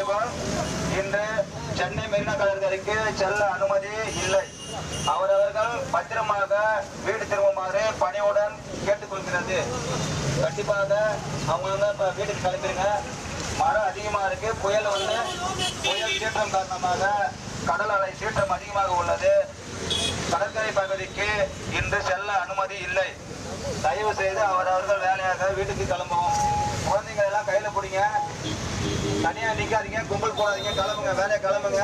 வேண்டுகோள். இன்று சென்னை மெரினா கடற்கரைக்கு செல்ல அனுமதி இல்லை. அவரவர்கள் பத்திரமாக வீடு திரும்புமாறு பணியுடன் கேட்டுக்கொள்கிறது. கண்டிப்பாக அவங்க வீட்டுக்கு கிளம்பிடுங்க. மழை அதிகமாக இருக்கு. புயல் சீற்றம் காரணமாக கடல் அலை சீற்றம் அதிகமாக உள்ளது. கடற்கரை பகுதிக்கு இன்று செல்ல அனுமதி இல்லை. தயவு செய்து அவரவர்கள் வேலையாக வீட்டுக்கு கிளம்பவும். குழந்தைங்க எல்லாம் கையில பிடிங்க. தனியா நிக்காதீங்க, கும்பல் போடாதீங்க. கிளம்புங்க, வேலையை கிளம்புங்க.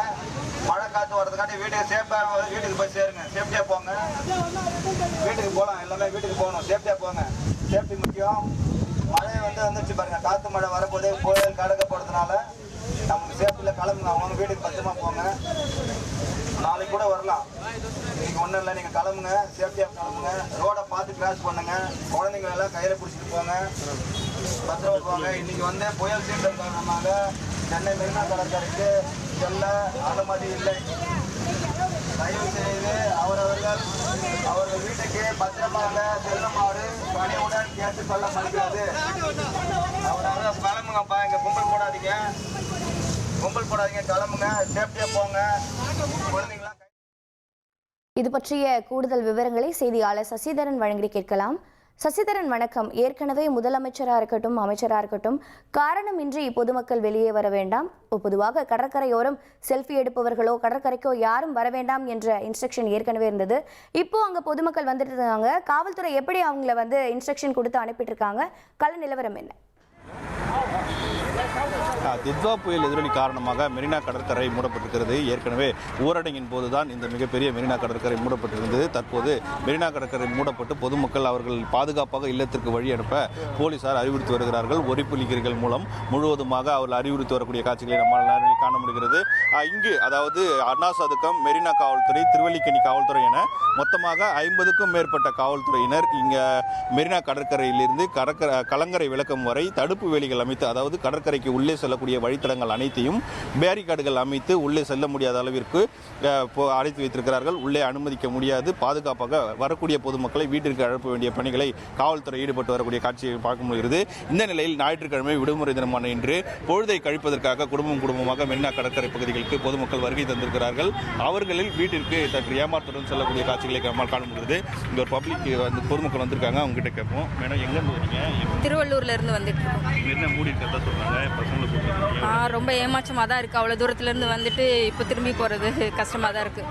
மழை காத்து வர்றதுக்காண்டி வீட்டுக்கு சேஃபா வீட்டுக்கு போய் சேருங்க. சேஃப்டியா போங்க. வீட்டுக்கு போகலாம், எல்லாமே வீட்டுக்கு போகணும். சேஃப்டியா போங்க. சேஃப்டி முக்கியம். மழை வந்துச்சு பாருங்க. காத்து மழை வரப்போதே புயல் கடக்க போறதுனால நமக்கு சேஃப்டியில கிளம்புங்க. அவங்க வீட்டுக்கு பத்திரமா போங்க. நாளைக்கு கூட வரலாம். நீங்க ஒன்றும் இல்லை, நீங்க கிளம்புங்க. சேஃப்டியா கிளம்புங்க. ரோடை பார்த்து கிராஸ் பண்ணுங்க. குழந்தைங்க எல்லாம் கையில பிடிச்சிட்டு போங்க. பத்திரமா போங்க. இன்னைக்கு புயல் சீற்றம் காரணமாக சென்னை மெரினா கடற்கரைக்கு செல்ல அனுமதி இல்லை. தயவு செய்து அவர்கள் வீட்டுக்கு பத்திரமாக செல்லுமாறு பணியுடன் கேட்டுக் கொள்ளப்படுகிறது. அவரவர்கள் கிளம்புங்கப்பா. இங்க கும்பல் போடாதீங்க. கிளம்புங்க. சேஃப்டியா போங்க. குழந்தைங்களா. இது பற்றிய கூடுதல் விவரங்களை செய்தியாளர் சசிதரன் வழங்கி கேட்கலாம். சசிதரன் வணக்கம். ஏற்கனவே முதலமைச்சராக இருக்கட்டும், அமைச்சராக இருக்கட்டும், காரணமின்றி பொதுமக்கள் வெளியே வர வேண்டாம், பொதுவாக கடற்கரையோரம் செல்ஃபி எடுப்பவர்களோ கடற்கரைக்கோ யாரும் வர வேண்டாம் என்ற இன்ஸ்ட்ரக்ஷன் ஏற்கனவே இருந்தது. இப்போ அங்கே பொதுமக்கள் வந்துட்டு இருக்காங்க. காவல்துறை எப்படி அவங்கள இன்ஸ்ட்ரக்ஷன் கொடுத்து அனுப்பிட்டு இருக்காங்க? கள நிலவரம் என்ன? தித்வா புயல் எதிரொலி காரணமாக மெரினா கடற்கரை மூடப்பட்டிருக்கிறது. ஏற்கனவே ஊரடங்கின் போதுதான் இந்த மிகப்பெரிய மெரினா கடற்கரை மூடப்பட்டிருந்தது. தற்போது மெரினா கடற்கரை மூடப்பட்டு பொதுமக்கள் அவர்கள் பாதுகாப்பாக இல்லத்திற்கு வழி அனுப்ப போலீசார் அறிவுறுத்தி வருகிறார்கள். ஒலிப்புலிகள் மூலம் முழுவதுமாக அவர்கள் அறிவுறுத்தி வரக்கூடிய காட்சிகளை நம்மால் காண முடிகிறது. இங்கு அதாவது அண்ணா சதுக்கம், மெரினா காவல்துறை, திருவல்லிக்கேணி காவல்துறை என மொத்தமாக 50க்கும் மேற்பட்ட காவல்துறையினர் இங்கே மெரினா கடற்கரையிலிருந்து கலங்கரை விளக்கம் வரை தடுப்பு வேலிகள் அமைத்து, அதாவது கடற்கரைக்கு உள்ளே செல்லக்கூடிய வழித்தடங்கள் அனைத்தையும் பேரிகார்டுகள் அமைத்து உள்ளே செல்ல முடியாத அளவிற்கு அடைத்து வைத்திருக்கிறார்கள். உள்ளே அனுமதிக்க முடியாது. பாதுகாப்பாக வரக்கூடிய பொதுமக்களை வீட்டிற்கு அனுப்ப வேண்டிய பணிகளை காவல்துறை ஈடுபட்டு வரக்கூடிய காட்சியை பார்க்க முடிகிறது. இந்த நிலையில் ஞாயிற்றுக்கிழமை விடுமுறை தினமான இன்று பொழுதை கழிப்பதற்காக குடும்பமாக மெரினா கடற்கரை பகுதிகளுக்கு பொதுமக்கள் வருகை தந்திருக்கிறார்கள். அவர்களில் வீட்டிற்கு சற்று ஏமாற்றத்துடன் செல்லக்கூடிய காட்சிகளை நம்மால் காண முடிகிறது. இங்க ஒரு பப்ளிக் பொதுமக்கள் வந்திருக்காங்க. அவங்க கிட்ட கேட்போம். மேடம், எங்க இருந்து வரீங்க? திருவள்ளூர்ல இருந்து வந்துட்டு என்ன மூடி இருக்கிறதா சொல்றாங்க. ரொம்ப ஏமாற்றமாக தான் இருக்குது. அவ்வளோ தூரத்துலேருந்து வந்துட்டு இப்போ திரும்பி போகிறது கஷ்டமாக தான் இருக்குது.